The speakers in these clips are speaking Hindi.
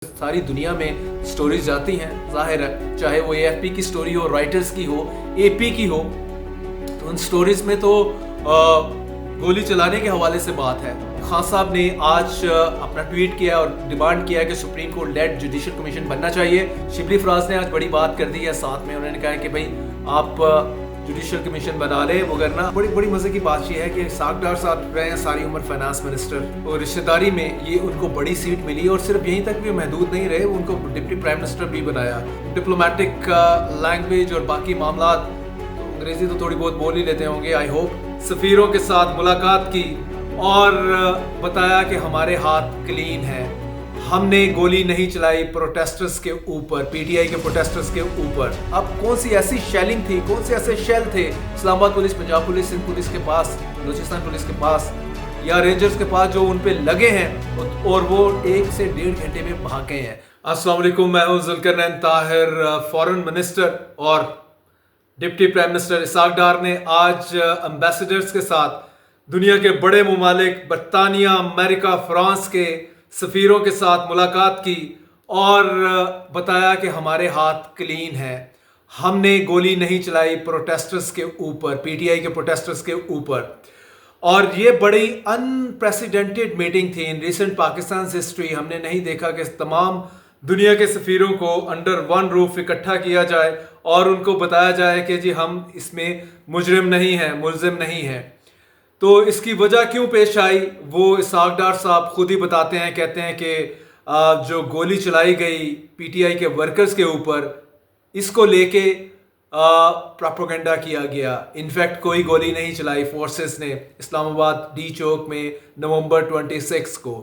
सारी दुनिया में स्टोरीज जाती हैं, जाहिर है, चाहे वो एएफपी की स्टोरी हो, राइटर्स की हो, एपी की हो, तो उन स्टोरीज में तो गोली चलाने के हवाले से बात है। खान साहब ने आज अपना ट्वीट किया और डिमांड किया कि supreme court led judicial commission बनना चाहिए। शिबली फराज ने आज बड़ी बात कर दी है, साथ में उन्होंने कहा कि भाई आप जुडिशल कमीशन बना ले, वो करना। बड़ी मजे की बात यह है कि इसाक डार साहब रहे हैं सारी उम्र फाइनेंस मिनिस्टर और रिश्तेदारी में ये उनको बड़ी सीट मिली और सिर्फ यहीं तक भी महदूद नहीं रहे, उनको डिप्टी प्राइम मिनिस्टर भी बनाया। डिप्लोमेटिक लैंग्वेज और बाकी मामला तो अंग्रेजी तो थोड़ी बहुत बोल ही लेते होंगे, आई होप। सफीरों के साथ मुलाकात की और बताया कि हमारे हाथ क्लीन है, हमने गोली नहीं चलाई प्रोटेस्टर्स के ऊपर, पीटीआई के प्रोटेस्टर्स के ऊपर। अब कौन सी ऐसी शेलिंग थी, कौन से ऐसे शेल थे Islamabad police, Punjab police, Sindh police के पास, बलूचिस्तान पुलिस के पास या रेंजर्स के पास जो उन पे लगे हैं और वो 1 से 1.5 घंटे में भागे हैं। अस्सलाम वालेकुम, मैं हूं जुल्करनैन ताहिर। फॉरेन मिनिस्टर और डिप्टी प्राइम मिनिस्टर इसाक डार ने आज एम्बेसडर्स के साथ दुनिया के बड़े ममालिक बरतानिया, अमेरिका, फ्रांस के सफ़ीरों के साथ मुलाकात की और बताया कि हमारे हाथ क्लीन है, हमने गोली नहीं चलाई प्रोटेस्टर्स के ऊपर, पीटीआई के प्रोटेस्टर्स के ऊपर। और ये बड़ी अनप्रेसिडेंटेड मीटिंग थी इन रिसेंट पाकिस्तान हिस्ट्री। हमने नहीं देखा कि तमाम दुनिया के सफ़ीरों को अंडर वन रूफ इकट्ठा किया जाए और उनको बताया जाए कि जी हम इसमें मुजरिम नहीं हैं, मुलजिम नहीं हैं। तो इसकी वजह क्यों पेश आई वो इसाक डार साहब खुद ही बताते हैं। कहते हैं कि जो गोली चलाई गई पीटीआई के वर्कर्स के ऊपर, इसको लेके प्रोपेगेंडा किया गया। इनफैक्ट कोई गोली नहीं चलाई फोर्सेस ने इस्लामाबाद डी चौक में नवंबर 26 को।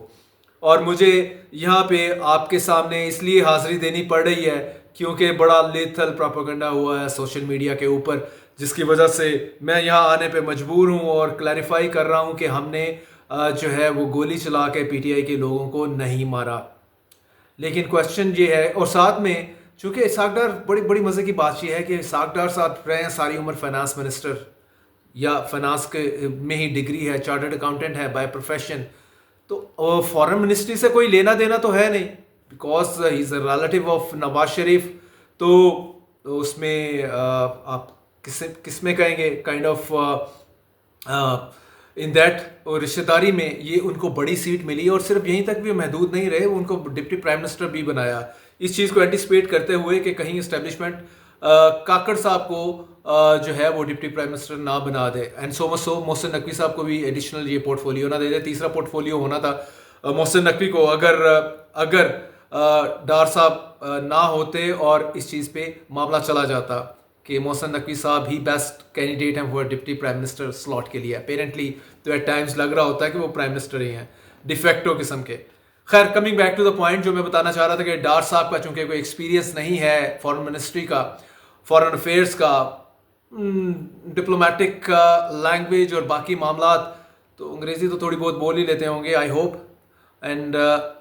और मुझे यहाँ पे आपके सामने इसलिए हाजिरी देनी पड़ रही है क्योंकि बड़ा लेथल प्रोपेगेंडा हुआ है सोशल मीडिया के ऊपर, जिसकी वजह से मैं यहाँ आने पे मजबूर हूँ और क्लैरिफाई कर रहा हूँ कि हमने जो है वो गोली चला के पीटीआई के लोगों को नहीं मारा। लेकिन क्वेश्चन ये है, और साथ में चूँकि इसाक डार बड़ी मज़े की बात यह है कि इसाक डार साहब रहे हैं सारी उम्र फाइनेंस मिनिस्टर या फाइनेंस के में ही डिग्री है, चार्टर्ड अकाउंटेंट है बाय प्रोफेशन, तो फॉरेन मिनिस्ट्री से कोई लेना देना तो है नहीं, because he is a relative of Nawaz Sharif. तो उसमें आप किस में कहेंगे काइंड ऑफ इन दैट, और रिश्तेदारी में ये उनको बड़ी सीट मिली और सिर्फ यहीं तक भी महदूद नहीं रहे, उनको डिप्टी प्राइम मिनिस्टर भी बनाया। इस चीज़ को एंटिसिपेट करते हुए कि कहीं इस्टेब्लिशमेंट काकड़ साहब को जो है वो डिप्टी प्राइम मिनिस्टर ना बना दे, and so much so Mohsin Naqvi साहब को भी एडिशनल ये पोर्टफोलियो ना दे दे। तीसरा पोर्टफोलियो होना था मोहसिन नकवी को, अगर डार साहब ना होते और इस चीज़ पे मामला चला जाता कि मोहसिन नकवी साहब ही बेस्ट कैंडिडेट हैं for deputy prime minister slot के लिए। अपेरेंटली तो एट टाइम्स लग रहा होता है कि वो प्राइम मिनिस्टर ही हैं, डिफेक्टो किस्म के। खैर, coming back to the point, जो मैं बताना चाह रहा था कि डार साहब का चूंकि कोई एक्सपीरियंस नहीं है फॉरेन मिनिस्ट्री का, फॉरेन अफेयर्स का, डिप्लोमेटिक लैंग्वेज और बाकी मामला तो अंग्रेजी तो थोड़ी बहुत बोल ही लेते होंगे, आई होप। एंड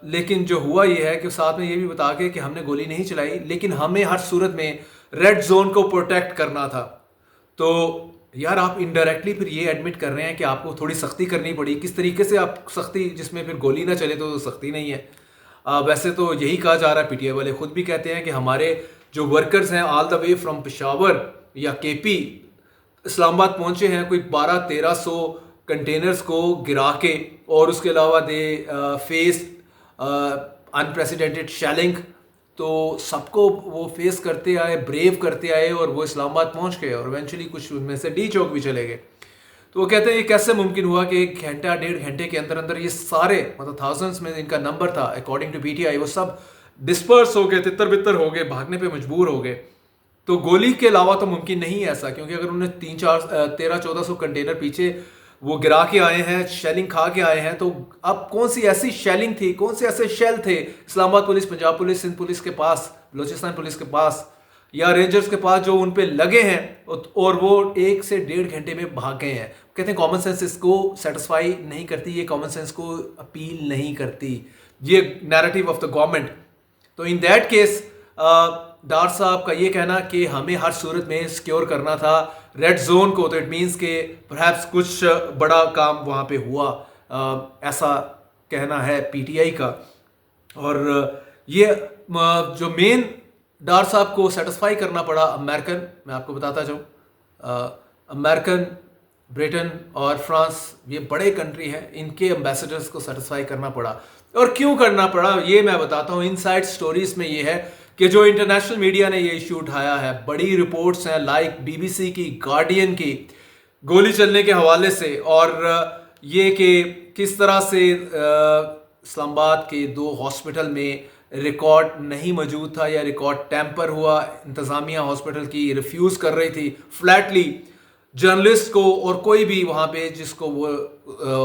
लेकिन जो हुआ ये है कि साथ में ये भी बता के कि हमने गोली नहीं चलाई, लेकिन हमें हर सूरत में रेड जोन को प्रोटेक्ट करना था। तो यार आप इनडायरेक्टली फिर ये एडमिट कर रहे हैं कि आपको थोड़ी सख्ती करनी पड़ी। किस तरीके से आप सख्ती, जिसमें फिर गोली ना चले तो सख्ती नहीं है। वैसे तो यही कहा जा रहा है, पीटीआई वाले खुद भी कहते हैं कि हमारे जो वर्कर्स हैं all the way from Peshawar या केपी इस्लामाबाद पहुंचे हैं, कोई 1200-1300 कंटेनर्स को गिरा के, और उसके अलावा दे फेस अनप्रेसिडेंटेड शेलिंग। तो सबको वो फेस करते आए, ब्रेव करते आए और वो इस्लामाबाद पहुंच गए और इवेंचुअली कुछ उनमें से डी चौक भी चले गए। तो वो कहते हैं ये कैसे मुमकिन हुआ कि 1 घंटा 1.5 घंटे के अंदर अंदर ये सारे, मतलब थाउजेंड्स में इनका नंबर था अकॉर्डिंग टू पीटीआई, वो सब डिस्पर्स हो गए, तितर बितर हो गए, भागने पे मजबूर हो गए। तो गोली के अलावा तो मुमकिन नहीं है ऐसा, क्योंकि अगर उन्होंने 1300-1400 कंटेनर पीछे वो गिरा के आए हैं, शेलिंग खा के आए हैं, तो अब कौन सी ऐसी शेलिंग थी, कौन से ऐसे शेल थे Islamabad police, Punjab police, Sindh police के पास, बलूचिस्तान पुलिस के पास या रेंजर्स के पास जो उन पे लगे हैं और वो 1 से 1.5 घंटे में भाग गए हैं। कहते हैं कॉमन सेंस इसको सेटिस्फाई नहीं करती, ये कॉमन सेंस को अपील नहीं करती, ये नैरेटिव ऑफ द गवर्नमेंट। तो इन दैट केस डार साहब का ये कहना कि हमें हर सूरत में सिक्योर करना था रेड जोन को, तो इट मीन्स के परहैप्स कुछ बड़ा काम वहाँ पे हुआ, ऐसा कहना है पीटीआई का। और ये जो मेन डार साहब को सेटिस्फाई करना पड़ा अमेरिकन, मैं आपको बताता जाऊँ, अमेरिकन, ब्रिटेन और फ्रांस, ये बड़े कंट्री हैं, इनके एम्बेसडर्स को सेटिस्फाई करना पड़ा। और क्यों करना पड़ा ये मैं बताता हूँ। इनसाइड स्टोरीज में ये है कि जो इंटरनेशनल मीडिया ने ये इशू उठाया है, बड़ी रिपोर्ट्स हैं लाइक बीबीसी की, गार्डियन की, गोली चलने के हवाले से, और ये कि किस तरह से इस्लामाबाद के 2 हॉस्पिटल में रिकॉर्ड नहीं मौजूद था या रिकॉर्ड टैंपर हुआ। इंतज़ामिया हॉस्पिटल की रिफ्यूज़ कर रही थी फ्लैटली जर्नलिस्ट को, और कोई भी वहाँ पे जिसको वो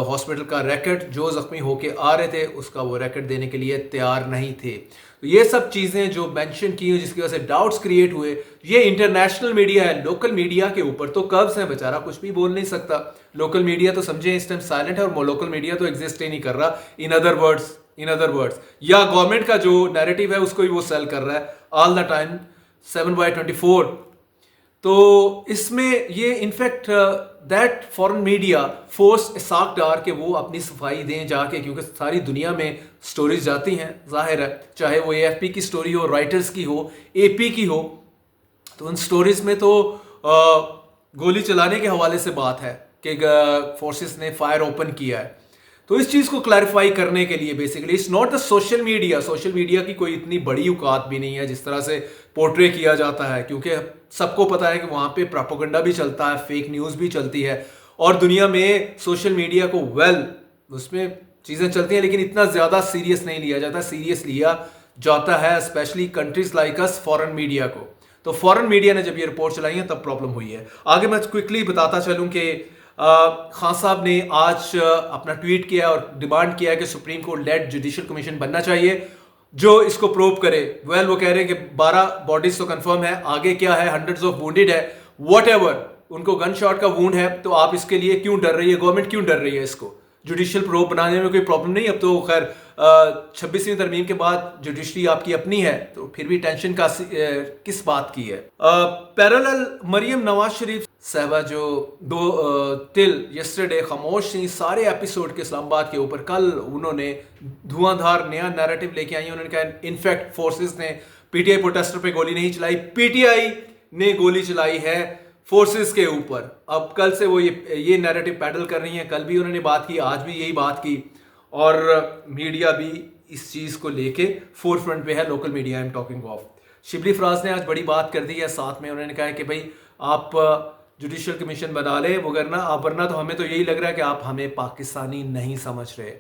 हॉस्पिटल का रिकॉर्ड जो ज़ख्मी होके आ रहे थे उसका वो रिकॉर्ड देने के लिए तैयार नहीं थे। तो ये सब चीज़ें जो मेंशन की जिसकी वजह से डाउट्स क्रिएट हुए, ये इंटरनेशनल मीडिया है। लोकल मीडिया के ऊपर तो कब्ज़ है, बेचारा कुछ भी बोल नहीं सकता। लोकल मीडिया तो समझे इस टाइम साइलेंट है, और लोकल मीडिया तो एग्जिस्ट ही नहीं कर रहा। इन अदर वर्ड्स या गवर्नमेंट का जो नैरेटिव है उसको ही वो सेल कर रहा है ऑल द टाइम 7/24। तो इसमें ये in fact that foreign media force Ishaq Dar के वो अपनी सफाई दें जाके, क्योंकि सारी दुनिया में स्टोरीज जाती हैं, जाहिर है, चाहे वो एएफपी की स्टोरी हो, राइटर्स की हो, एपी की हो। तो उन स्टोरीज में तो गोली चलाने के हवाले से बात है कि फोर्सेस ने फायर ओपन किया है। तो इस चीज़ को क्लैरिफाई करने के लिए basically it's not the social media की कोई इतनी बड़ी औकात भी नहीं है जिस तरह से पोर्ट्रे किया जाता है, क्योंकि सबको पता है कि वहाँ पे प्रोपेगेंडा भी चलता है, फेक न्यूज़ भी चलती है, और दुनिया में सोशल मीडिया को उसमें चीज़ें चलती हैं, लेकिन इतना ज़्यादा सीरियस नहीं लिया जाता। सीरियस लिया जाता है specially countries like us, foreign media को। तो फॉरेन मीडिया ने जब ये रिपोर्ट चलाई है तब प्रॉब्लम हुई है। आगे मैं क्विकली बताता चलूँ कि खान साहब ने आज अपना ट्वीट किया और डिमांड किया कि supreme court led judicial commission बनना चाहिए जो इसको प्रूव करे। वो कह रहे हैं कि 12 बॉडीज तो कंफर्म है, आगे क्या है, हंड्रेड्स ऑफ वुंडेड है, व्हाटएवर, उनको गन शॉट का वुंड है, तो आप इसके लिए क्यों डर रही है, गवर्नमेंट क्यों डर रही है इसको जुडिशियल प्रूफ बनाने में? कोई प्रॉब्लम नहीं। अब तो खैर 26वीं तरमीम के बाद जुडिशरी आपकी अपनी है, तो फिर भी टेंशन का किस बात की है? पैरेलल मरियम नवाज शरीफ साहबा जो टिल यस्टरडे खामोश थी सारे एपिसोड के इस्लामाबाद के ऊपर, कल उन्होंने धुआंधार नया नैरेटिव लेके आई। उन्होंने कहा इनफैक्ट फोर्सेस ने पीटीआई प्रोटेस्टर पे गोली नहीं चलाई, पीटीआई ने गोली चलाई है फोर्सेस के ऊपर। अब कल से वो ये नैरेटिव पैडल कर रही हैं, कल भी उन्होंने बात की, आज भी यही बात की, और मीडिया भी इस चीज़ को लेके फोर फ्रंट पे है। Local media I am talking of. Shibli Faraz ने आज बड़ी बात कर दी है, साथ में उन्होंने कहा है कि भाई आप जुडिशियल कमीशन बना ले, वरना तो हमें तो यही लग रहा है कि आप हमें पाकिस्तानी नहीं समझ रहे।